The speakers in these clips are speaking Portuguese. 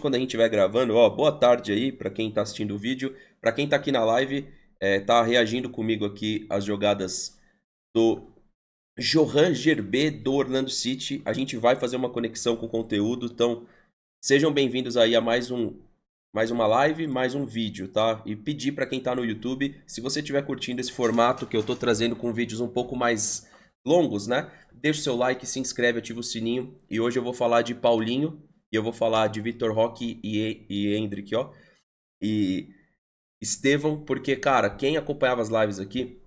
quando a gente estiver gravando, ó, boa tarde aí para quem tá assistindo o vídeo, para quem tá aqui na live, tá reagindo comigo aqui às jogadas do Johan Gerber do Orlando City. A gente vai fazer uma conexão com o conteúdo, então sejam bem-vindos aí a mais uma live, mais um vídeo, tá? E pedir para quem tá no YouTube, se você estiver curtindo esse formato que eu tô trazendo com vídeos um pouco mais longos, né? Deixa o seu like, se inscreve, ativa o sininho. E hoje eu vou falar de Paulinho e eu vou falar de Vitor Roque e Hendrick, ó. E Estevão, porque, cara, quem acompanhava as lives aqui,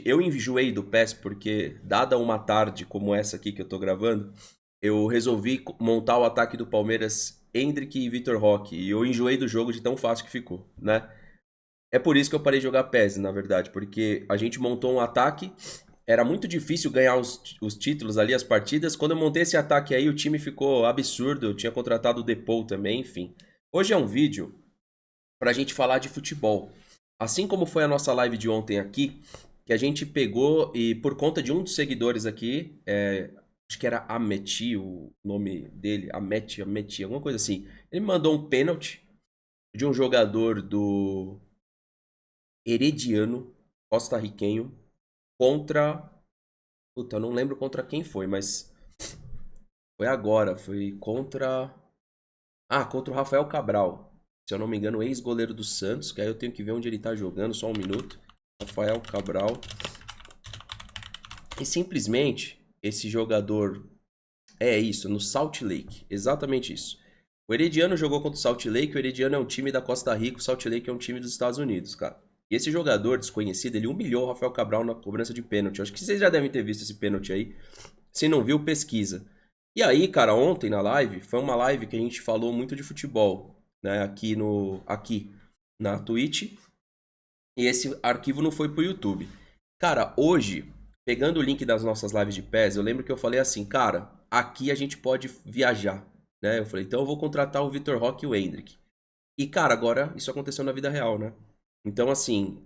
eu enjoei do PES porque, dada uma tarde como essa aqui que eu tô gravando, eu resolvi montar o ataque do Palmeiras, Hendrick e Vitor Roque, e eu enjoei do jogo de tão fácil que ficou, né? É por isso que eu parei de jogar PES, na verdade, porque a gente montou um ataque, era muito difícil ganhar os títulos ali, as partidas. Quando eu montei esse ataque aí, o time ficou absurdo, eu tinha contratado o Depou também, enfim. Hoje é um vídeo pra gente falar de futebol. Assim como foi a nossa live de ontem aqui, que a gente pegou e por conta de um dos seguidores aqui, acho que era Ameti, o nome dele, Ameti, alguma coisa assim. Ele me mandou um pênalti de um jogador do Herediano, costarriquenho, contra. Puta, eu não lembro contra quem foi, mas foi agora. Foi contra. Ah, contra o Rafael Cabral. Se eu não me engano, ex-goleiro do Santos, que aí eu tenho que ver onde ele tá jogando, só um minuto. Rafael Cabral. E simplesmente, esse jogador é isso, no Salt Lake. Exatamente isso. O Herediano jogou contra o Salt Lake, o Herediano é um time da Costa Rica, o Salt Lake é um time dos Estados Unidos, cara. E esse jogador desconhecido, ele humilhou o Rafael Cabral na cobrança de pênalti. Eu acho que vocês já devem ter visto esse pênalti aí. Se não viu, pesquisa. E aí, cara, ontem na live, foi uma live que a gente falou muito de futebol, né, aqui na Twitch, e esse arquivo não foi pro YouTube. Cara, hoje, pegando o link das nossas lives de PES, eu lembro que eu falei assim, cara, aqui a gente pode viajar, né? Eu falei, então eu vou contratar o Vitor Roque e o Hendrick. E, cara, agora isso aconteceu na vida real, né? Então, assim,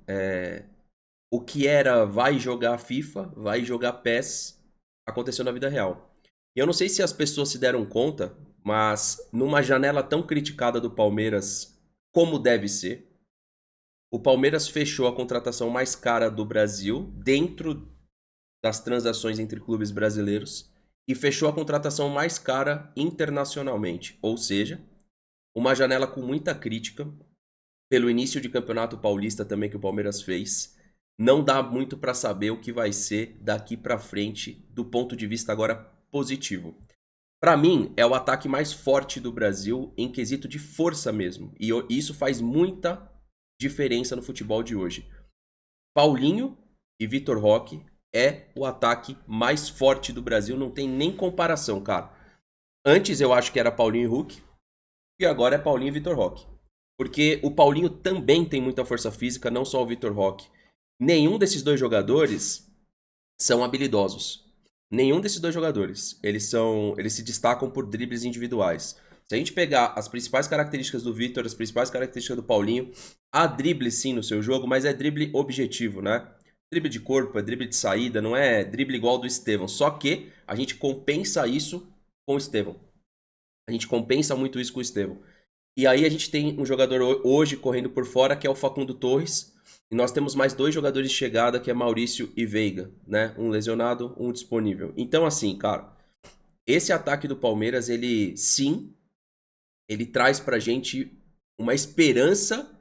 o que era vai jogar FIFA, vai jogar PES, aconteceu na vida real. E eu não sei se as pessoas se deram conta, mas numa janela tão criticada do Palmeiras como deve ser, o Palmeiras fechou a contratação mais cara do Brasil dentro das transações entre clubes brasileiros e fechou a contratação mais cara internacionalmente. Ou seja, uma janela com muita crítica pelo início de Campeonato Paulista também que o Palmeiras fez. Não dá muito para saber o que vai ser daqui para frente do ponto de vista agora positivo. Para mim, é o ataque mais forte do Brasil em quesito de força mesmo. E isso faz muita diferença no futebol de hoje. Paulinho e Vitor Roque é o ataque mais forte do Brasil, não tem nem comparação, cara. Antes eu acho que era Paulinho e Hulk, e agora é Paulinho e Vitor Roque. Porque o Paulinho também tem muita força física, não só o Vitor Roque. Nenhum desses dois jogadores são habilidosos. Nenhum desses dois jogadores. Eles se destacam por dribles individuais. Se a gente pegar as principais características do Vitor, as principais características do Paulinho, há drible sim no seu jogo, mas é drible objetivo, né? Drible de corpo, é drible de saída, não é drible igual do Estevão. Só que a gente compensa isso com o Estevão. A gente compensa muito isso com o Estevão. E aí a gente tem um jogador hoje correndo por fora, que é o Facundo Torres. E nós temos mais dois jogadores de chegada, que é Maurício e Veiga, né? Um lesionado, um disponível. Então, assim, cara, esse ataque do Palmeiras, ele sim, ele traz pra gente uma esperança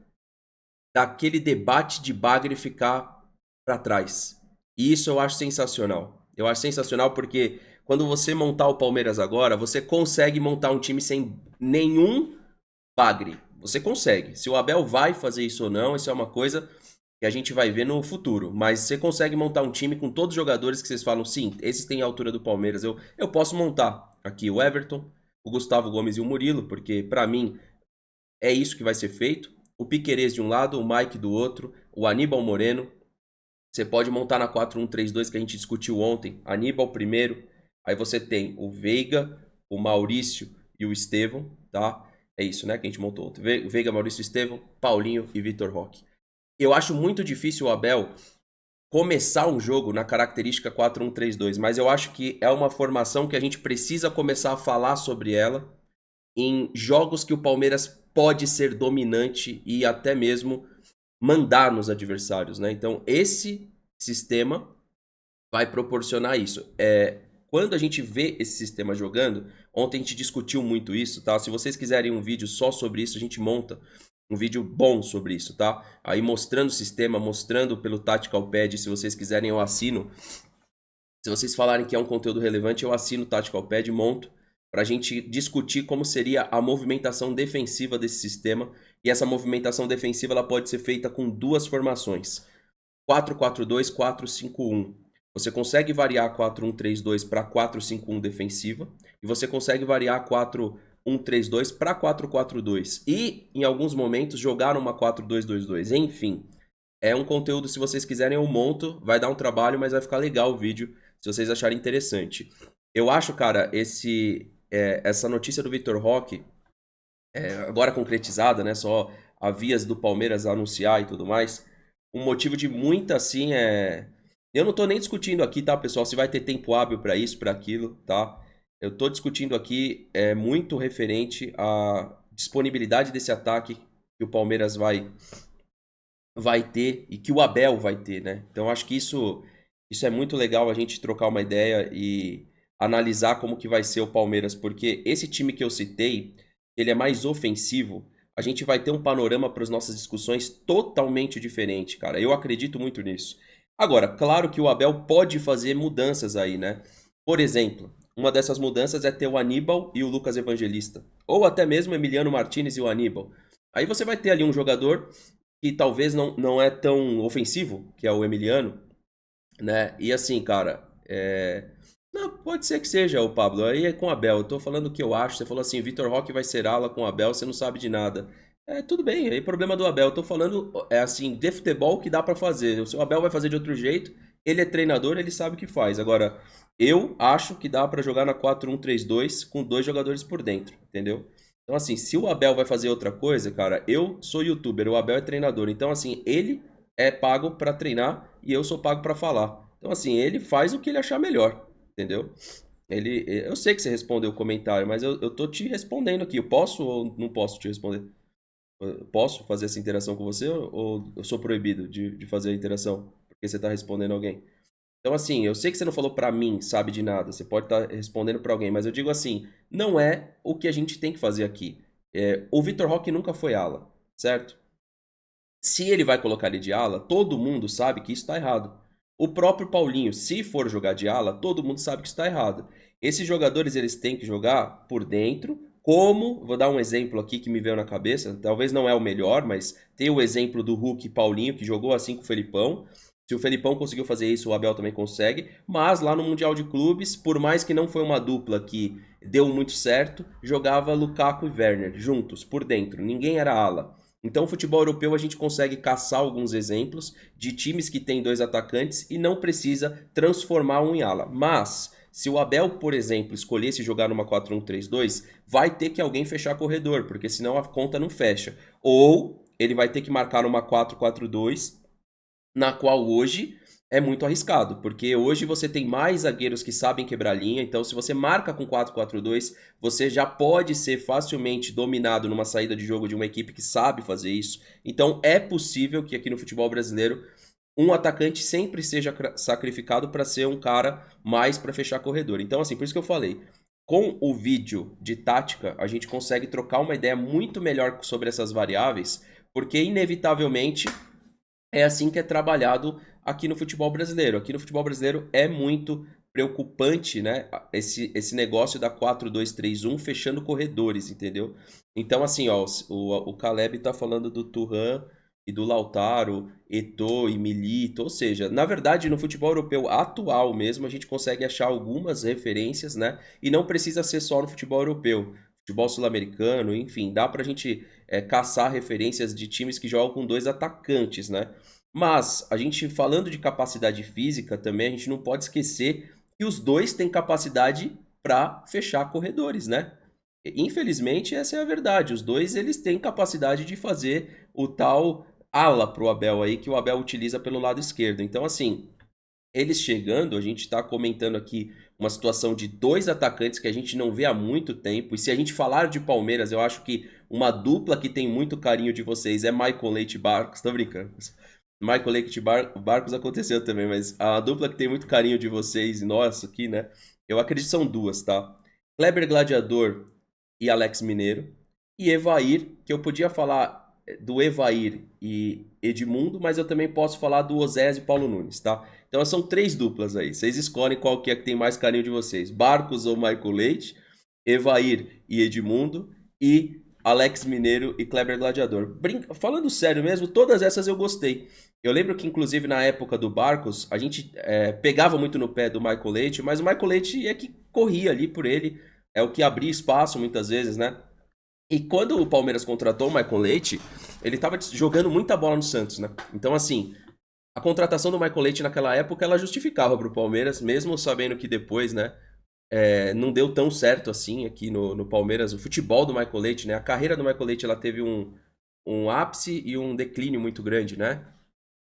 daquele debate de bagre ficar pra trás. E isso eu acho sensacional. Eu acho sensacional porque quando você montar o Palmeiras agora, você consegue montar um time sem nenhum bagre. Você consegue. Se o Abel vai fazer isso ou não, isso é uma coisa que a gente vai ver no futuro. Mas você consegue montar um time com todos os jogadores que vocês falam, sim, esses têm a altura do Palmeiras. Eu posso montar aqui o Everton, o Gustavo Gomes e o Murilo, porque pra mim é isso que vai ser feito. O Piquerez de um lado, o Mike do outro, o Aníbal Moreno. Você pode montar na 4-1-3-2 que a gente discutiu ontem. Aníbal primeiro. Aí você tem o Veiga, o Maurício e o Estevão, tá? É isso, né? Que a gente montou ontem. Veiga, Maurício, Estevão, Paulinho e Vitor Roque. Eu acho muito difícil o Abel começar um jogo na característica 4-1-3-2, mas eu acho que é uma formação que a gente precisa começar a falar sobre ela em jogos que o Palmeiras pode ser dominante e até mesmo mandar nos adversários, né? Então, esse sistema vai proporcionar isso. Quando a gente vê esse sistema jogando, ontem a gente discutiu muito isso, tá? Se vocês quiserem um vídeo só sobre isso, a gente monta um vídeo bom sobre isso, tá? Aí mostrando o sistema, mostrando pelo Tactical Pad, se vocês quiserem eu assino. Se vocês falarem que é um conteúdo relevante, eu assino o Tactical Pad, monto, para a gente discutir como seria a movimentação defensiva desse sistema. E essa movimentação defensiva ela pode ser feita com duas formações: 4-4-2, 4-5-1. Você consegue variar 4-1-3-2 para 4-5-1 defensiva. E você consegue variar 4-1-3-2 para 4-4-2. E, em alguns momentos, jogar uma 4-2-2-2. Enfim, é um conteúdo, se vocês quiserem, eu monto. Vai dar um trabalho, mas vai ficar legal o vídeo, se vocês acharem interessante. Eu acho, cara, essa notícia do Vitor Roque, agora concretizada, né? Só a vias do Palmeiras a anunciar e tudo mais. Um motivo de muita, assim, Eu não tô nem discutindo aqui, tá, pessoal, se vai ter tempo hábil para isso, para aquilo, tá? Eu tô discutindo aqui muito referente à disponibilidade desse ataque que o Palmeiras vai ter e que o Abel vai ter, né? Então acho que isso é muito legal a gente trocar uma ideia e analisar como que vai ser o Palmeiras, porque esse time que eu citei, ele é mais ofensivo. A gente vai ter um panorama para as nossas discussões totalmente diferente, cara. Eu acredito muito nisso. Agora, claro que o Abel pode fazer mudanças aí, né? Por exemplo, uma dessas mudanças é ter o Aníbal e o Lucas Evangelista, ou até mesmo o Emiliano Martinez e o Aníbal. Aí você vai ter ali um jogador que talvez não é tão ofensivo, que é o Emiliano, né? E assim, cara, não, pode ser que seja o Pablo. Aí é com o Abel. Eu tô falando o que eu acho. Você falou assim, Vitor Roque vai ser ala com o Abel, você não sabe de nada. Tudo bem, aí problema do Abel. Eu tô falando, assim, de futebol que dá pra fazer. O seu Abel vai fazer de outro jeito. Ele é treinador, ele sabe o que faz. Agora, eu acho que dá pra jogar na 4-1-3-2 com dois jogadores por dentro, entendeu? Então, assim, se o Abel vai fazer outra coisa, cara, eu sou youtuber, o Abel é treinador. Então, assim, ele é pago pra treinar e eu sou pago pra falar. Então, assim, ele faz o que ele achar melhor, entendeu? Eu sei que você respondeu o comentário, mas eu tô te respondendo aqui. Eu posso ou não posso te responder? Eu posso fazer essa interação com você ou eu sou proibido de fazer a interação? Porque você tá respondendo alguém. Então, assim, eu sei que você não falou pra mim, sabe de nada. Você pode estar respondendo pra alguém, mas eu digo assim, não é o que a gente tem que fazer aqui. O Vitor Roque nunca foi ala, certo? Se ele vai colocar ele de ala, todo mundo sabe que isso está errado. O próprio Paulinho, se for jogar de ala, todo mundo sabe que isso está errado. Esses jogadores eles têm que jogar por dentro, como, vou dar um exemplo aqui que me veio na cabeça, talvez não é o melhor, mas tem o exemplo do Hulk e Paulinho, que jogou assim com o Felipão. Se o Felipão conseguiu fazer isso, o Abel também consegue. Mas lá no Mundial de Clubes, por mais que não foi uma dupla que deu muito certo, jogava Lukaku e Werner juntos, por dentro. Ninguém era ala. Então, o futebol europeu a gente consegue caçar alguns exemplos de times que têm dois atacantes e não precisa transformar um em ala. Mas, se o Abel, por exemplo, escolhesse jogar numa 4-1-3-2, vai ter que alguém fechar corredor, porque senão a conta não fecha. Ou ele vai ter que marcar numa 4-4-2, na qual hoje é muito arriscado, porque hoje você tem mais zagueiros que sabem quebrar linha, então se você marca com 4-4-2, você já pode ser facilmente dominado numa saída de jogo de uma equipe que sabe fazer isso. Então é possível que aqui no futebol brasileiro um atacante sempre seja sacrificado para ser um cara mais para fechar corredor. Então assim, por isso que eu falei, com o vídeo de tática, a gente consegue trocar uma ideia muito melhor sobre essas variáveis, porque inevitavelmente é assim que é trabalhado aqui no futebol brasileiro. Aqui no futebol brasileiro é muito preocupante, né? Esse negócio da 4-2-3-1 fechando corredores, entendeu? Então, assim, ó, o Caleb tá falando do Thuram e do Lautaro, Eto'o e Milito, ou seja, na verdade, no futebol europeu atual mesmo, a gente consegue achar algumas referências, né? E não precisa ser só no futebol europeu. Futebol sul-americano, enfim, dá pra gente caçar referências de times que jogam com dois atacantes, né? Mas a gente falando de capacidade física também, a gente não pode esquecer que os dois têm capacidade para fechar corredores, né? Infelizmente, essa é a verdade. Os dois eles têm capacidade de fazer o tal ala pro Abel aí que o Abel utiliza pelo lado esquerdo. Então, assim, eles chegando, a gente tá comentando aqui uma situação de dois atacantes que a gente não vê há muito tempo. E se a gente falar de Palmeiras, eu acho que uma dupla que tem muito carinho de vocês é Michael Leite e Barcos. Tô brincando. Michael Leite e Barcos aconteceu também, mas a dupla que tem muito carinho de vocês e nossa aqui, né? Eu acredito que são duas, tá? Kleber Gladiador e Alex Mineiro. E Evair, que eu podia falar do Evair e Edmundo, mas eu também posso falar do Osés e Paulo Nunes, tá? Então são três duplas aí. Vocês escolhem qual que é que tem mais carinho de vocês. Barcos ou Michael Leite, Evair e Edmundo e Alex Mineiro e Kleber Gladiador. Falando sério mesmo, todas essas eu gostei. Eu lembro que, inclusive, na época do Barcos, a gente pegava muito no pé do Michael Leite, mas o Michael Leite é que corria ali por ele, é o que abria espaço muitas vezes, né? E quando o Palmeiras contratou o Michael Leite, ele tava jogando muita bola no Santos, né? Então, assim, a contratação do Michael Leite naquela época, ela justificava pro Palmeiras, mesmo sabendo que depois, né, não deu tão certo assim aqui no Palmeiras. O futebol do Michael Leite, né? A carreira do Michael Leite, ela teve um ápice e um declínio muito grande, né?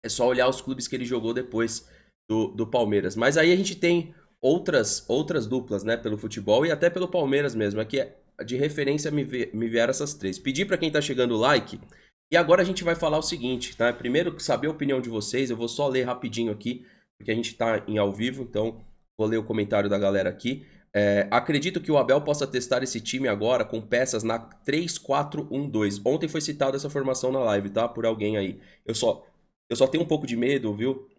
É só olhar os clubes que ele jogou depois do Palmeiras. Mas aí a gente tem outras duplas, né? Pelo futebol e até pelo Palmeiras mesmo. Aqui de referência me vieram essas três. Pedir para quem tá chegando o like. E agora a gente vai falar o seguinte, tá? Primeiro, saber a opinião de vocês. Eu vou só ler rapidinho aqui, porque a gente tá em ao vivo, então vou ler o comentário da galera aqui. Acredito que o Abel possa testar esse time agora com peças na 3-4-1-2. Ontem foi citada essa formação na live, tá? Por alguém aí. Eu só tenho um pouco de medo, viu?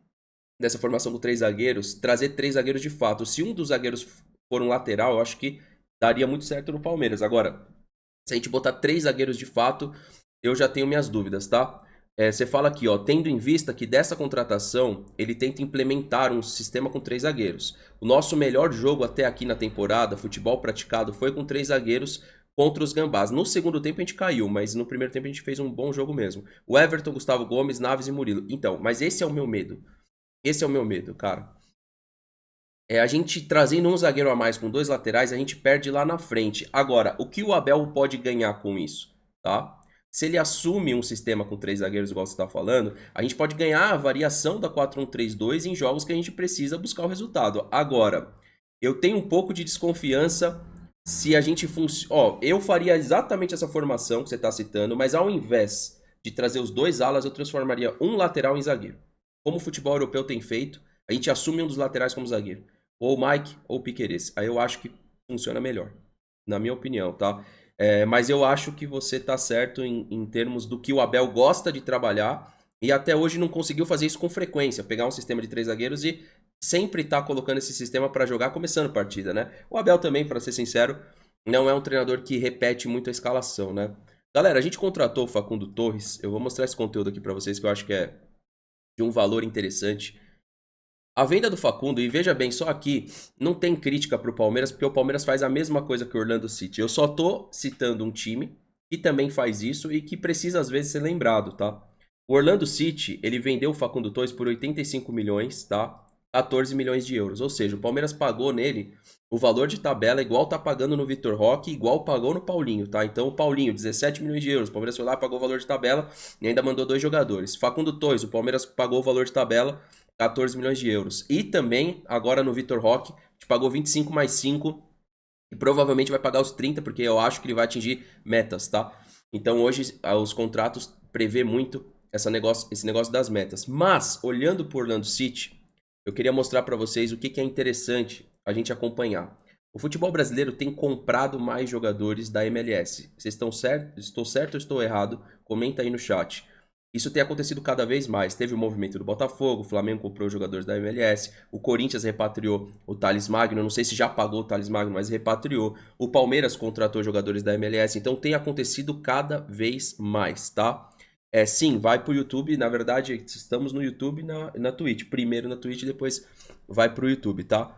Dessa formação com três zagueiros, trazer três zagueiros de fato. Se um dos zagueiros for um lateral, eu acho que daria muito certo no Palmeiras. Agora, se a gente botar três zagueiros de fato, eu já tenho minhas dúvidas, tá? Você fala aqui, ó, tendo em vista que dessa contratação ele tenta implementar um sistema com três zagueiros. O nosso melhor jogo até aqui na temporada, futebol praticado, foi com três zagueiros contra os Gambás. No segundo tempo a gente caiu, mas no primeiro tempo a gente fez um bom jogo mesmo. O Everton, Gustavo Gomes, Naves e Murilo. Então, mas esse é o meu medo. Esse é o meu medo, cara. A gente trazendo um zagueiro a mais com dois laterais, a gente perde lá na frente. Agora, o que o Abel pode ganhar com isso, tá? Se ele assume um sistema com três zagueiros, igual você está falando, a gente pode ganhar a variação da 4-1-3-2 em jogos que a gente precisa buscar o resultado. Agora, eu tenho um pouco de desconfiança se a gente funciona. Ó, eu faria exatamente essa formação que você está citando, mas ao invés de trazer os dois alas, eu transformaria um lateral em zagueiro. Como o futebol europeu tem feito, a gente assume um dos laterais como zagueiro. Ou o Mike ou o Piquerez. Aí eu acho que funciona melhor, na minha opinião, tá? Mas eu acho que você tá certo em termos do que o Abel gosta de trabalhar e até hoje não conseguiu fazer isso com frequência. Pegar um sistema de três zagueiros e sempre tá colocando esse sistema para jogar começando partida, né? O Abel também, para ser sincero, não é um treinador que repete muito a escalação, né? Galera, a gente contratou o Facundo Torres. Eu vou mostrar esse conteúdo aqui para vocês que eu acho que é de um valor interessante. A venda do Facundo, e veja bem, só aqui não tem crítica pro Palmeiras, porque o Palmeiras faz a mesma coisa que o Orlando City. Eu só tô citando um time que também faz isso e que precisa às vezes ser lembrado, tá? O Orlando City, ele vendeu o Facundo Torres por 85 milhões, tá? 14 milhões de euros. Ou seja, o Palmeiras pagou nele o valor de tabela igual tá pagando no Vitor Roque, igual pagou no Paulinho, tá? Então o Paulinho, 17 milhões de euros. O Palmeiras foi lá, pagou o valor de tabela e ainda mandou dois jogadores. Facundo Torres, o Palmeiras pagou o valor de tabela 14 milhões de euros. E também, agora no Vitor Roque, a gente pagou 25 mais 5 e provavelmente vai pagar os 30, porque eu acho que ele vai atingir metas, tá? Então hoje os contratos prevê muito esse negócio das metas. Mas, olhando por Orlando City, eu queria mostrar para vocês o que é interessante a gente acompanhar. O futebol brasileiro tem comprado mais jogadores da MLS. Vocês estão certo? Estou certo ou estou errado? Comenta aí no chat. Isso tem acontecido cada vez mais. Teve o movimento do Botafogo, o Flamengo comprou os jogadores da MLS, o Corinthians repatriou o Thales Magno, não sei se já pagou o Thales Magno, mas repatriou. O Palmeiras contratou jogadores da MLS, então tem acontecido cada vez mais, tá? Sim, vai pro YouTube, na verdade estamos no YouTube e na Twitch. Primeiro na Twitch, depois vai pro YouTube, tá?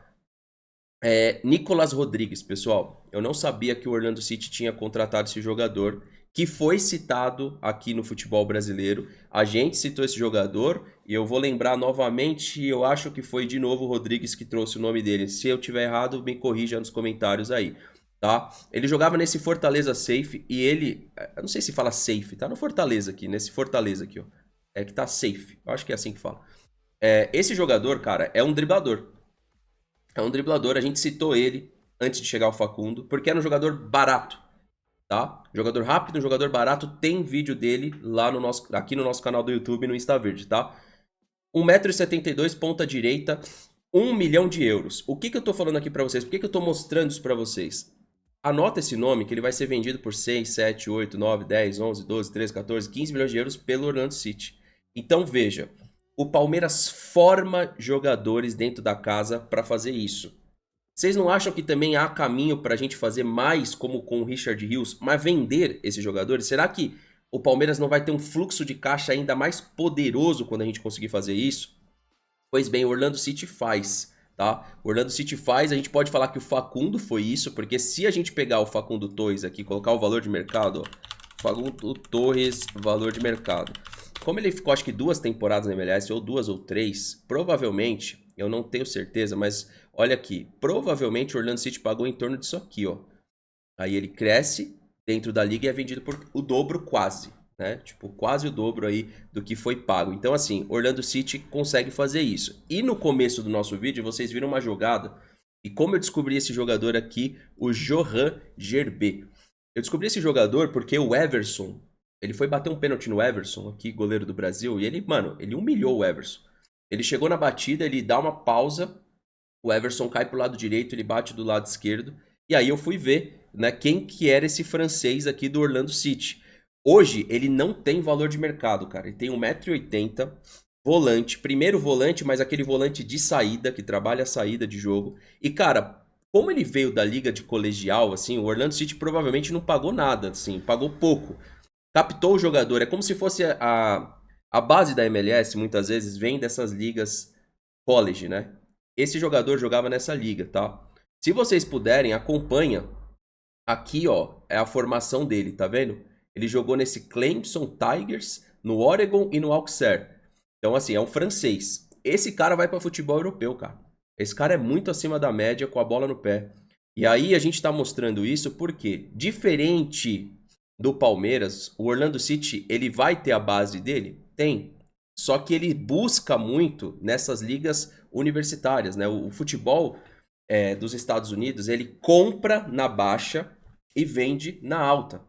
Nicolas Rodrigues, pessoal. Eu não sabia que o Orlando City tinha contratado esse jogador, que foi citado aqui no futebol brasileiro. A gente citou esse jogador e eu vou lembrar novamente, eu acho que foi de novo o Rodrigues que trouxe o nome dele. Se eu tiver errado, me corrija nos comentários aí, tá? Ele jogava nesse Fortaleza Safe e ele, eu não sei se fala Safe, tá no Fortaleza aqui, nesse Fortaleza aqui, ó. É que tá Safe. Eu acho que é assim que fala. Esse jogador, cara, é um driblador. É um driblador, a gente citou ele antes de chegar ao Facundo, porque era um jogador barato, tá? Jogador rápido, um jogador barato, tem vídeo dele lá no nosso, aqui no nosso canal do YouTube, no InstaVerde, tá? 1,72 m, ponta direita, 1 milhão de euros. O que que eu tô falando aqui pra vocês? Por que que eu tô mostrando isso pra vocês? Anota esse nome, que ele vai ser vendido por 6, 7, 8, 9, 10, 11, 12, 13, 14, 15 milhões de euros pelo Orlando City. Então veja, o Palmeiras forma jogadores dentro da casa para fazer isso. Vocês não acham que também há caminho para a gente fazer mais como com o Richard Rios, mas vender esses jogadores? Será que o Palmeiras não vai ter um fluxo de caixa ainda mais poderoso quando a gente conseguir fazer isso? Pois bem, o Orlando City faz, tá? O Orlando City faz, a gente pode falar que o Facundo foi isso, porque se a gente pegar o Facundo Torres aqui, colocar o valor de mercado, ó, Facundo Torres, valor de mercado. Como ele ficou acho que 2 temporadas na MLS, ou 2 ou 3, provavelmente, eu não tenho certeza, mas olha aqui, provavelmente o Orlando City pagou em torno disso aqui, ó. Aí ele cresce dentro da liga e é vendido por o dobro quase, né? Tipo, quase o dobro aí do que foi pago. Então, assim, Orlando City consegue fazer isso. E no começo do nosso vídeo, vocês viram uma jogada. E como eu descobri esse jogador aqui, o Johan Gerber. Eu descobri esse jogador porque o Everson, ele foi bater um pênalti no Everson, aqui, goleiro do Brasil, e ele, mano, ele humilhou o Everson. Ele chegou na batida, ele dá uma pausa, o Everson cai pro lado direito, ele bate do lado esquerdo. E aí eu fui ver, né, quem que era esse francês aqui do Orlando City. Hoje ele não tem valor de mercado, cara. Ele tem 1,80 m, volante, primeiro volante, mas aquele volante de saída, que trabalha a saída de jogo. E, cara, como ele veio da liga de colegial, assim, o Orlando City provavelmente não pagou nada, assim, pagou pouco. Captou o jogador, é como se fosse a base da MLS, muitas vezes, vem dessas ligas college, né? Esse jogador jogava nessa liga, tá? Se vocês puderem, acompanha. Aqui, ó, é a formação dele, tá vendo? Ele jogou nesse Clemson Tigers, no Oregon e no Auxerre. Então, assim, é um francês. Esse cara vai para futebol europeu, cara. Esse cara é muito acima da média com a bola no pé. E aí a gente tá mostrando isso porque, diferente do Palmeiras, o Orlando City, ele vai ter a base dele? Tem. Só que ele busca muito nessas ligas universitárias, né? O futebol dos Estados Unidos, ele compra na baixa e vende na alta.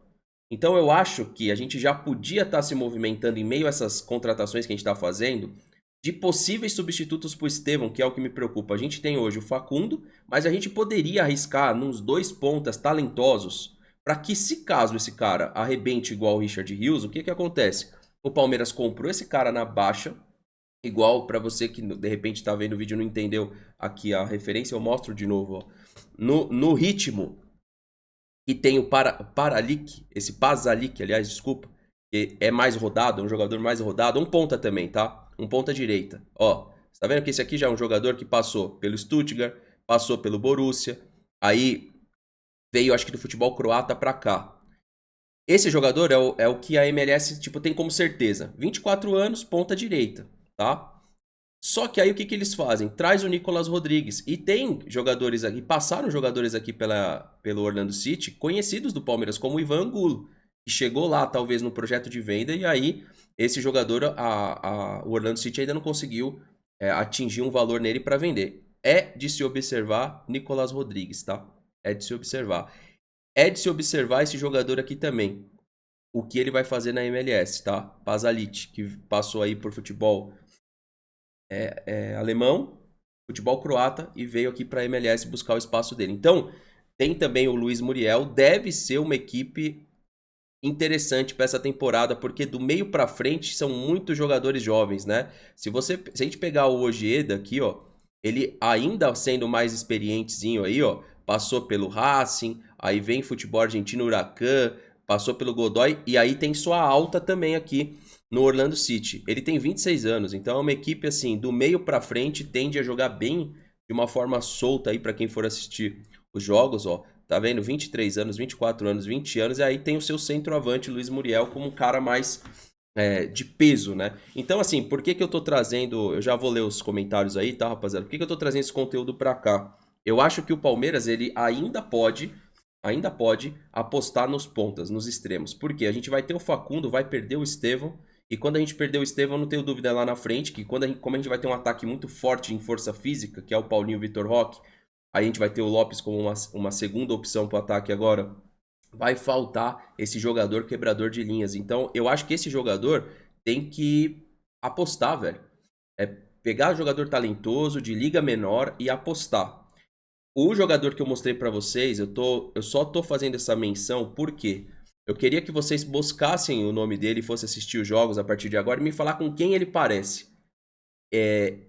Então eu acho que a gente já podia estar se movimentando em meio a essas contratações que a gente está fazendo, de possíveis substitutos para o Estevão, que é o que me preocupa. A gente tem hoje o Facundo, mas a gente poderia arriscar nos 2 pontas talentosos, para que se caso esse cara arrebente igual o Richard Rios, o que que acontece? O Palmeiras comprou esse cara na baixa, igual para você que de repente está vendo o vídeo e não entendeu aqui a referência, eu mostro de novo. Ó. No ritmo que tem o Paralik, esse Pasalic, aliás, desculpa, que é mais rodado, é um jogador mais rodado, um ponta também, tá? Um ponta direita. Ó, você tá vendo que esse aqui já é um jogador que passou pelo Stuttgart, passou pelo Borussia, aí veio, acho que do futebol croata pra cá. Esse jogador é o que a MLS tipo, tem como certeza. 24 anos, ponta direita, tá? Só que aí o que, que eles fazem? Traz o Nicolas Rodrigues. E tem jogadores aqui, passaram jogadores aqui pelo Orlando City, conhecidos do Palmeiras, como o Ivan Angulo, que chegou lá talvez no projeto de venda, e aí esse jogador, o Orlando City ainda não conseguiu atingir um valor nele para vender. É de se observar Nicolas Rodrigues, tá? É de se observar. É de se observar esse jogador aqui também. O que ele vai fazer na MLS, tá? Pasalic, que passou aí por futebol alemão, futebol croata e veio aqui para a MLS buscar o espaço dele. Então, tem também o Luiz Muriel, deve ser uma equipe interessante para essa temporada, porque do meio para frente são muitos jogadores jovens, né? Se a gente pegar o Ojeda aqui, ó, ele ainda sendo mais experientezinho aí, ó, passou pelo Racing, aí vem futebol argentino Huracan, passou pelo Godoy e aí tem sua alta também aqui no Orlando City. Ele tem 26 anos, então é uma equipe assim, do meio para frente tende a jogar bem de uma forma solta aí para quem for assistir os jogos, ó. Tá vendo? 23 anos, 24 anos, 20 anos, e aí tem o seu centroavante, Luiz Muriel, como um cara mais de peso, né? Então, assim, por que que eu tô trazendo... Eu já vou ler os comentários aí, tá, rapaziada? Por que que eu tô trazendo esse conteúdo pra cá? Eu acho que o Palmeiras, ele ainda pode apostar nos pontas, nos extremos. Por quê? A gente vai ter o Facundo, vai perder o Estevão, E quando a gente perder o Estevão, não tenho dúvida lá na frente, que como a gente vai ter um ataque muito forte em força física, que é o Paulinho e o Vitor Roque, aí a gente vai ter o Lopes como uma segunda opção para o ataque agora, vai faltar esse jogador quebrador de linhas. Então, eu acho que esse jogador tem que apostar, velho. É pegar jogador talentoso, de liga menor e apostar. O jogador que eu mostrei pra vocês, eu só tô fazendo essa menção porque eu queria que vocês buscassem o nome dele e fossem assistir os jogos a partir de agora e me falar com quem ele parece.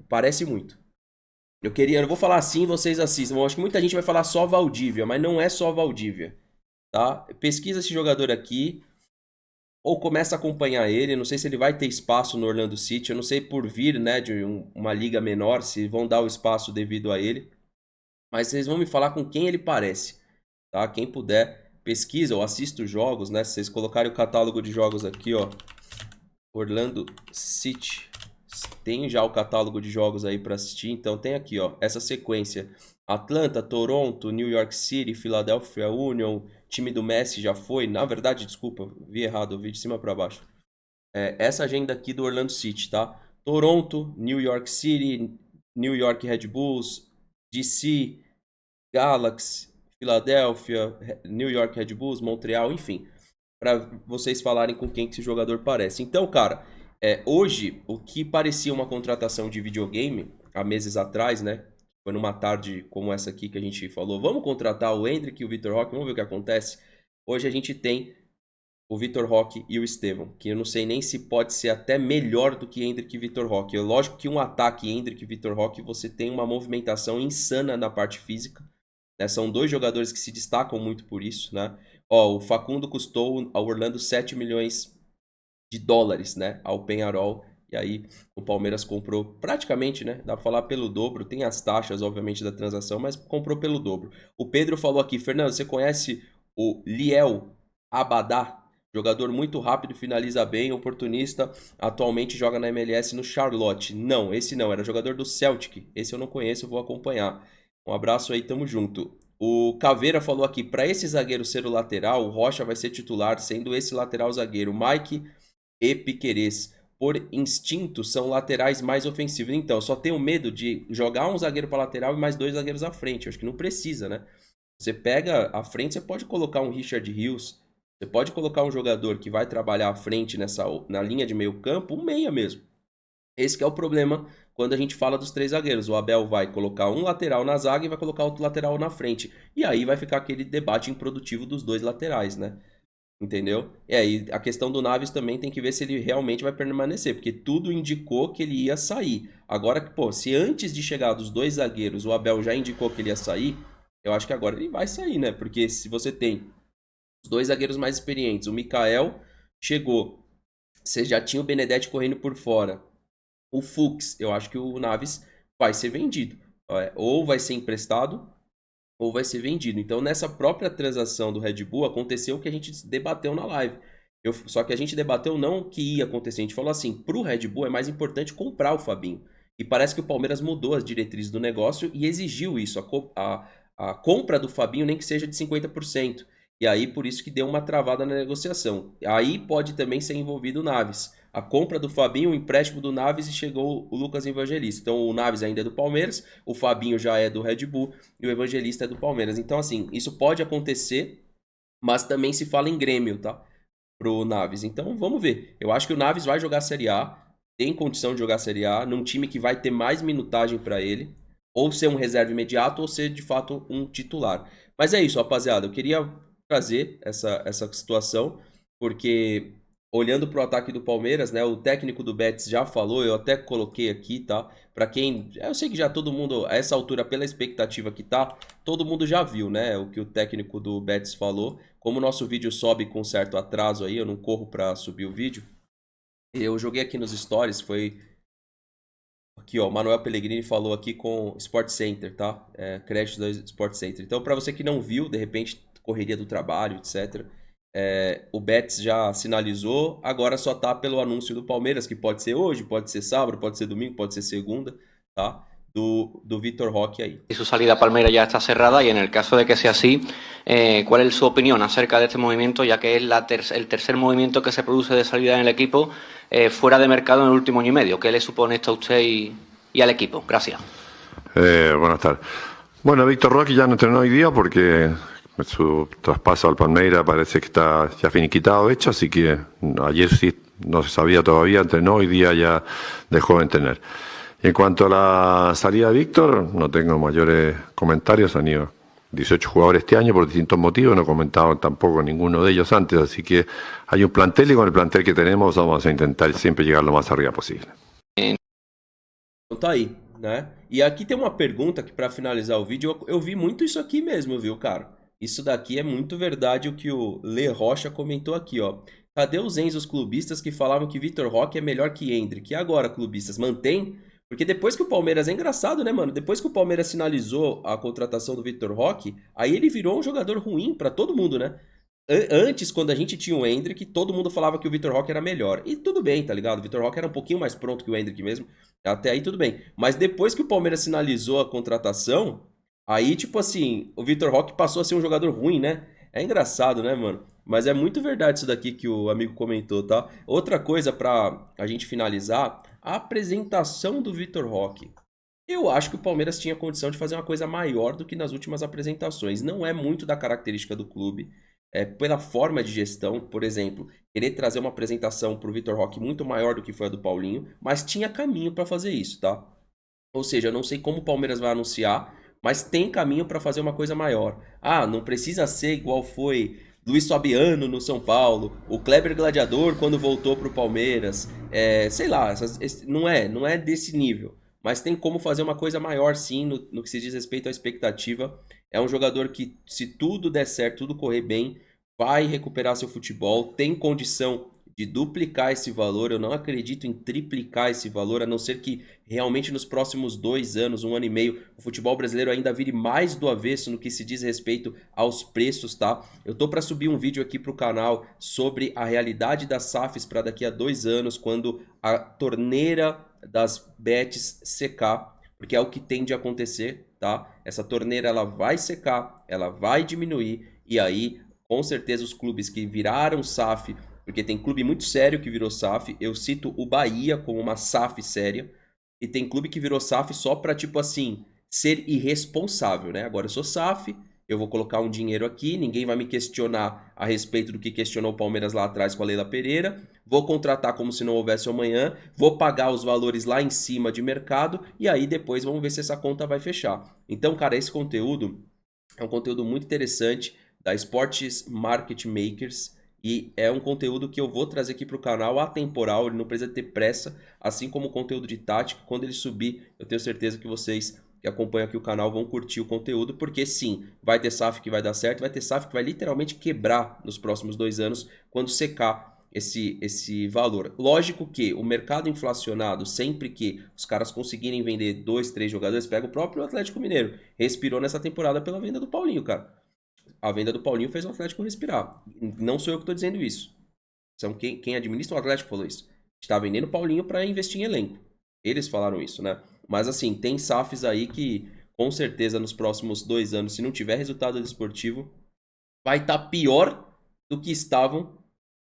Parece muito. Eu não vou falar assim, vocês assistam. Eu acho que muita gente vai falar só Valdívia, mas não é só Valdívia, tá? Pesquisa esse jogador aqui ou começa a acompanhar ele. Não sei se ele vai ter espaço no Orlando City. Eu não sei por vir, né, de uma liga menor, se vão dar o espaço devido a ele. Mas vocês vão me falar com quem ele parece, tá? Quem puder, pesquisa ou assista os jogos, né? Se vocês colocarem o catálogo de jogos aqui, ó. Orlando City. Tem já o catálogo de jogos aí para assistir, então tem aqui, ó, essa sequência. Atlanta, Toronto, New York City, Philadelphia Union, time do Messi já foi. Na verdade, desculpa, vi errado, eu vi de cima para baixo. Essa agenda aqui do Orlando City, tá? Toronto, New York City, New York Red Bulls, DC, Galaxy, Philadelphia, New York Red Bulls, Montreal, enfim, para vocês falarem com quem que esse jogador parece. Então, cara, hoje o que parecia uma contratação de videogame há meses atrás, né? Foi numa tarde como essa aqui que a gente falou, vamos contratar o Endrick e o Vitor Roque, vamos ver o que acontece. Hoje a gente tem o Vitor Roque e o Estevão, que eu não sei nem se pode ser até melhor do que Endrick e Vitor Roque. É lógico que um ataque Endrick e Vitor Roque você tem uma movimentação insana na parte física, né? São dois jogadores que se destacam muito por isso, né? Ó, o Facundo custou ao Orlando 7 milhões de dólares, né? Ao Penharol. E aí o Palmeiras comprou praticamente, né? Dá pra falar pelo dobro. Tem as taxas, obviamente, da transação, mas comprou pelo dobro. O Pedro falou aqui, Fernando, você conhece o Liel Abadá? Jogador muito rápido, finaliza bem, oportunista. Atualmente joga na MLS no Charlotte. Não, esse não, era jogador do Celtic. Esse eu não conheço, eu vou acompanhar. Um abraço aí, tamo junto. O Caveira falou aqui, para esse zagueiro ser o lateral, o Rocha vai ser titular, sendo esse lateral zagueiro. Mike e Piquerez, por instinto, são laterais mais ofensivos. Então, só tenho medo de jogar um zagueiro para lateral e mais dois zagueiros à frente. Eu acho que não precisa, né? Você pega à frente, você pode colocar um Richard Rios, você pode colocar um jogador que vai trabalhar à frente na linha de meio campo, um meia mesmo. Esse que é o problema quando a gente fala dos três zagueiros. O Abel vai colocar um lateral na zaga e vai colocar outro lateral na frente. E aí vai ficar aquele debate improdutivo dos dois laterais, né? Entendeu? E aí a questão do Naves também tem que ver se ele realmente vai permanecer, porque tudo indicou que ele ia sair. Agora, pô, se antes de chegar dos dois zagueiros o Abel já indicou que ele ia sair, eu acho que agora ele vai sair, né? Porque se você tem os dois zagueiros mais experientes, o Mikael chegou, você já tinha o Benedetti correndo por fora. O Fux, eu acho que o Naves vai ser vendido. Ou vai ser emprestado, ou vai ser vendido. Então, nessa própria transação do Red Bull, aconteceu o que a gente debateu na live. Só que a gente debateu não o que ia acontecer. A gente falou assim, pro Red Bull é mais importante comprar o Fabinho. E parece que o Palmeiras mudou as diretrizes do negócio e exigiu isso. A compra do Fabinho nem que seja de 50%. E aí, por isso que deu uma travada na negociação. Aí pode também ser envolvido o Naves. A compra do Fabinho, o empréstimo do Naves e chegou o Lucas Evangelista. Então o Naves ainda é do Palmeiras, o Fabinho já é do Red Bull e o Evangelista é do Palmeiras. Então, assim, isso pode acontecer, mas também se fala em Grêmio, tá? Pro Naves. Então, vamos ver. Eu acho que o Naves vai jogar a Série A, tem condição de jogar a Série A, num time que vai ter mais minutagem para ele, ou ser um reserva imediato, ou ser de fato um titular. Mas é isso, rapaziada. Eu queria trazer essa situação, porque olhando para o ataque do Palmeiras, né? O técnico do Betis já falou, eu até coloquei aqui, tá? Para quem, eu sei que já todo mundo, a essa altura, pela expectativa que tá, todo mundo já viu, né? O que o técnico do Betis falou. Como o nosso vídeo sobe com certo atraso aí, eu não corro para subir o vídeo. Eu joguei aqui nos stories, foi aqui, ó, o Manuel Pellegrini falou aqui com o Sport Center, tá? Crédito do Sport Center. Então, para você que não viu, de repente, correria do trabalho, etc. O Betis já sinalizou, agora só tá pelo anúncio do Palmeiras, que pode ser hoje, pode ser sábado, pode ser domingo, pode ser segunda, tá? do Vitor Roque aí. Y su salida a Palmeiras ya está cerrada y en el caso de que sea así, ¿cuál es su opinión acerca de este movimiento, ya que es el tercer movimiento que se produce de salida en el equipo fuera de mercado en el último año y medio? ¿Qué le supone esto a usted y al equipo? Gracias. Buenas tardes. Bueno, Víctor Roque ya no entrenó hoy día porque su traspaso al Palmeiras parece que está ya finiquitado, hecho, así que ayer sí no se sabía todavía, entrenó, hoy día ya dejó de entrenar. En cuanto a la salida de Víctor, no tengo mayores comentarios, han ido 18 jugadores este año por distintos motivos, no he comentado tampoco ninguno de ellos antes, así que hay un plantel y con el plantel que tenemos vamos a intentar siempre llegar lo más arriba posible. Então tá aí, né? E aqui tem uma pergunta que pra finalizar o vídeo, eu vi muito isso aqui mesmo, viu, cara? Isso daqui é muito verdade o que o Le Rocha comentou aqui, ó. Cadê os Enzos clubistas que falavam que Vitor Roque é melhor que Endrick? E agora, clubistas, mantém? Porque depois que o Palmeiras... É engraçado, né, mano? Depois que o Palmeiras sinalizou a contratação do Vitor Roque, aí ele virou um jogador ruim pra todo mundo, né? Antes, quando a gente tinha o Endrick, todo mundo falava que o Vitor Roque era melhor. E tudo bem, tá ligado? O Vitor Roque era um pouquinho mais pronto que o Endrick mesmo. Até aí tudo bem. Mas depois que o Palmeiras sinalizou a contratação, aí, tipo assim, o Vitor Roque passou a ser um jogador ruim, né? É engraçado, né, mano? Mas é muito verdade isso daqui que o amigo comentou, tá? Outra coisa pra a gente finalizar, a apresentação do Vitor Roque. Eu acho que o Palmeiras tinha condição de fazer uma coisa maior do que nas últimas apresentações. Não é muito da característica do clube. Pela forma de gestão, por exemplo, querer trazer uma apresentação para o Vitor Roque muito maior do que foi a do Paulinho, mas tinha caminho para fazer isso, tá? Ou seja, eu não sei como o Palmeiras vai anunciar, mas tem caminho para fazer uma coisa maior. Ah, não precisa ser igual foi Luiz Fabiano no São Paulo, o Kleber Gladiador quando voltou para o Palmeiras. Sei lá, não é desse nível. Mas tem como fazer uma coisa maior sim no que se diz respeito à expectativa. É um jogador que, se tudo der certo, tudo correr bem, vai recuperar seu futebol, tem condição de duplicar esse valor. Eu não acredito em triplicar esse valor, a não ser que realmente nos próximos 2 anos, 1 ano e meio, o futebol brasileiro ainda vire mais do avesso no que se diz respeito aos preços, tá? Eu tô para subir um vídeo aqui pro canal sobre a realidade das SAFs para daqui a 2 anos, quando a torneira das bets secar, porque é o que tende a acontecer, tá? Essa torneira ela vai secar, ela vai diminuir, e aí com certeza os clubes que viraram SAF, porque tem clube muito sério que virou SAF, eu cito o Bahia como uma SAF séria, e tem clube que virou SAF só pra, tipo assim, ser irresponsável, né? Agora eu sou SAF, eu vou colocar um dinheiro aqui, ninguém vai me questionar a respeito do que questionou o Palmeiras lá atrás com a Leila Pereira, vou contratar como se não houvesse amanhã, vou pagar os valores lá em cima de mercado, e aí depois vamos ver se essa conta vai fechar. Então, cara, esse conteúdo é um conteúdo muito interessante da Sports Market Makers, e é um conteúdo que eu vou trazer aqui para o canal atemporal, ele não precisa ter pressa, assim como o conteúdo de tática. Quando ele subir, eu tenho certeza que vocês que acompanham aqui o canal vão curtir o conteúdo, porque sim, vai ter SAF que vai dar certo, vai ter SAF que vai literalmente quebrar nos próximos 2 anos, quando secar esse valor. Lógico que o mercado inflacionado, sempre que os caras conseguirem vender 2, 3 jogadores, pega o próprio Atlético Mineiro, respirou nessa temporada pela venda do Paulinho, cara. A venda do Paulinho fez o Atlético respirar. Não sou eu que estou dizendo isso. São quem administra o Atlético falou isso. Está vendendo o Paulinho para investir em elenco. Eles falaram isso, né? Mas assim, tem SAFs aí que, com certeza, nos próximos 2 anos, se não tiver resultado desportivo, vai estar pior do que estavam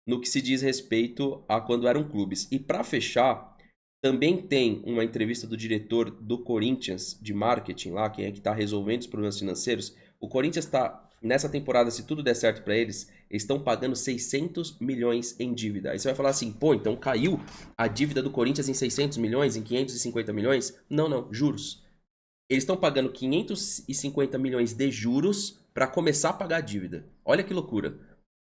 no que se diz respeito a quando eram clubes. E para fechar, também tem uma entrevista do diretor do Corinthians de marketing lá, quem é que está resolvendo os problemas financeiros. O Corinthians está, nessa temporada, se tudo der certo para eles, eles estão pagando 600 milhões em dívida. Aí você vai falar assim, pô, então caiu a dívida do Corinthians em 600 milhões, em 550 milhões? Não, juros. Eles estão pagando 550 milhões de juros para começar a pagar a dívida. Olha que loucura.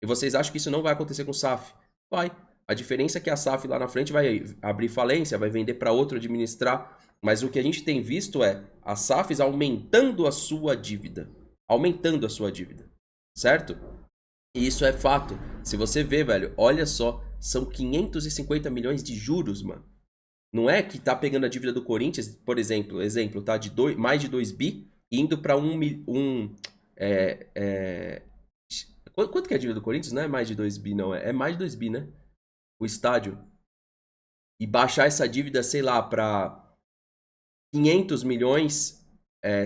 E vocês acham que isso não vai acontecer com o SAF? Vai. A diferença é que a SAF lá na frente vai abrir falência, vai vender para outro administrar. Mas o que a gente tem visto é as SAFs aumentando a sua dívida. Aumentando a sua dívida. Certo? E isso é fato. Se você vê, velho, olha só, são 550 milhões de juros, mano. Não é que tá pegando a dívida do Corinthians, por exemplo, tá de mais de 2 bi, indo para quanto que é a dívida do Corinthians? Não é mais de 2 bi, não. É mais de 2 bi, né? O estádio. E baixar essa dívida, sei lá, pra 500 milhões,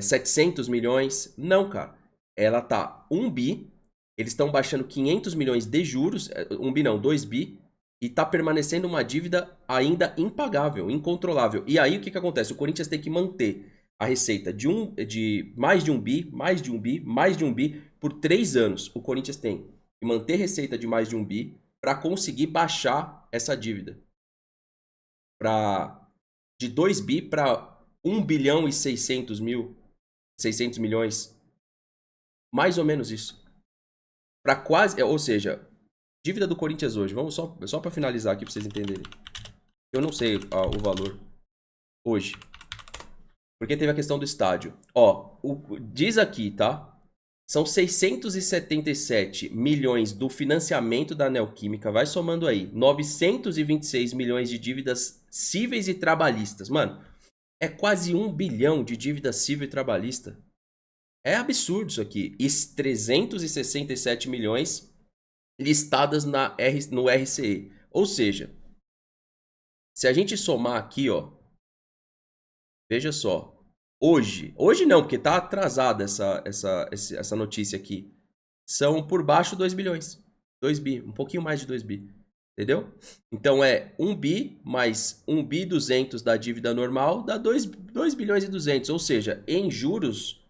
700 milhões. Não, cara. Ela tá 1 bi, eles estão baixando 500 milhões de juros, 1 bi não, 2 bi, e tá permanecendo uma dívida ainda impagável, incontrolável. E aí o que acontece? O Corinthians tem que manter a receita de mais de 1 bi, mais de 1 bi, mais de 1 bi por 3 anos. O Corinthians tem que manter receita de mais de 1 bi para conseguir baixar essa dívida. De 2 bi para 1 bilhão e 600 milhões. Mais ou menos isso. Para quase, ou seja, dívida do Corinthians hoje, vamos só para finalizar aqui para vocês entenderem. Eu não sei o valor hoje. Porque teve a questão do estádio. Ó, diz aqui, tá? São 677 milhões do financiamento da Neoquímica, vai somando aí. 926 milhões de dívidas cíveis e trabalhistas. Mano, é quase 1 bilhão de dívida civil e trabalhista. É absurdo isso aqui. E 367 milhões listadas no RCE. Ou seja, se a gente somar aqui, ó, veja só. Hoje não, porque tá atrasada essa notícia aqui. São por baixo 2 bilhões. 2 bi, um pouquinho mais de 2 bi. Entendeu? Então é 1 bi mais 1 bi 200 da dívida normal dá 2 bilhões e 200. Ou seja, em juros,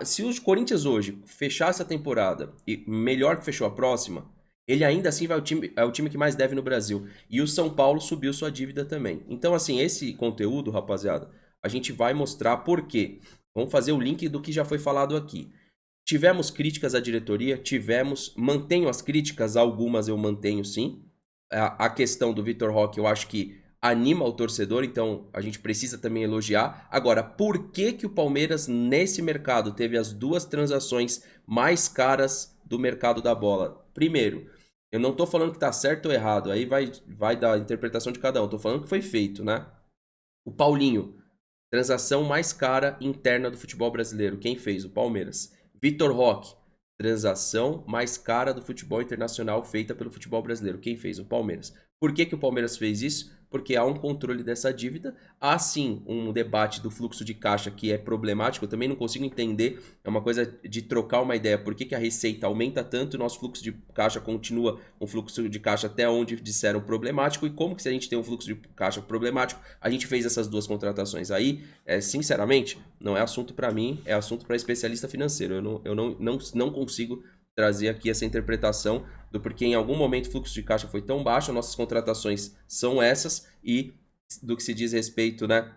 se o Corinthians hoje fechar essa temporada e melhor que fechou a próxima, ele ainda assim é o time que mais deve no Brasil. E o São Paulo subiu sua dívida também. Então, assim, esse conteúdo, rapaziada, a gente vai mostrar por quê. Vamos fazer o link do que já foi falado aqui. Tivemos críticas à diretoria? Tivemos. Mantenho as críticas, algumas eu mantenho sim. A questão do Vitor Roque eu acho que anima o torcedor, então a gente precisa também elogiar. Agora, por que que o Palmeiras nesse mercado teve as 2 transações mais caras do mercado da bola? Primeiro, eu não tô falando que tá certo ou errado, aí vai da interpretação de cada um. Tô falando que foi feito, né? O Paulinho, transação mais cara interna do futebol brasileiro. Quem fez? O Palmeiras. Vitor Roque, transação mais cara do futebol internacional feita pelo futebol brasileiro. Quem fez? O Palmeiras. Por que que o Palmeiras fez isso? Porque há um controle dessa dívida. Há sim um debate do fluxo de caixa que é problemático. Eu também não consigo entender. É uma coisa de trocar uma ideia. Por que que a receita aumenta tanto e o nosso fluxo de caixa continua um fluxo de caixa até onde disseram problemático? E como que se a gente tem um fluxo de caixa problemático, a gente fez essas 2 contratações? Aí, sinceramente, não é assunto para mim, é assunto para especialista financeiro. Eu não consigo trazer aqui essa interpretação do porquê em algum momento o fluxo de caixa foi tão baixo, nossas contratações são essas, e do que se diz respeito, né,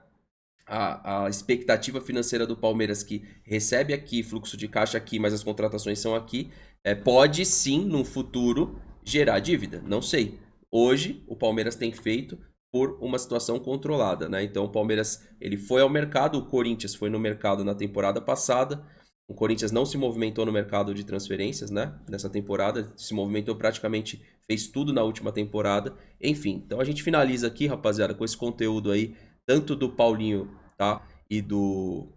a expectativa financeira do Palmeiras, que recebe aqui fluxo de caixa aqui, mas as contratações são aqui, pode sim, no futuro, gerar dívida. Não sei. Hoje, o Palmeiras tem feito por uma situação controlada, né? Então, o Palmeiras ele foi ao mercado, o Corinthians foi no mercado na temporada passada. O Corinthians não se movimentou no mercado de transferências, né? Nessa temporada, se movimentou praticamente, fez tudo na última temporada. Enfim, então a gente finaliza aqui, rapaziada, com esse conteúdo aí, tanto do Paulinho, tá? E do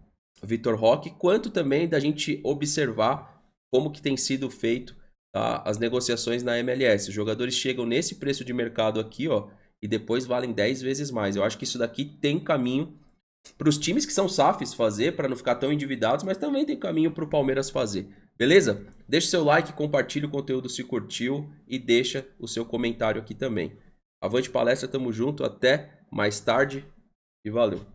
Vitor Roque, quanto também da gente observar como que tem sido feito, tá, as negociações na MLS. Os jogadores chegam nesse preço de mercado aqui, ó, e depois valem 10 vezes mais. Eu acho que isso daqui tem caminho para os times que são SAFs fazer, para não ficar tão endividados, mas também tem caminho para o Palmeiras fazer. Beleza? Deixa seu like, compartilha o conteúdo se curtiu e deixa o seu comentário aqui também. Avante palestra, tamo junto, até mais tarde e valeu!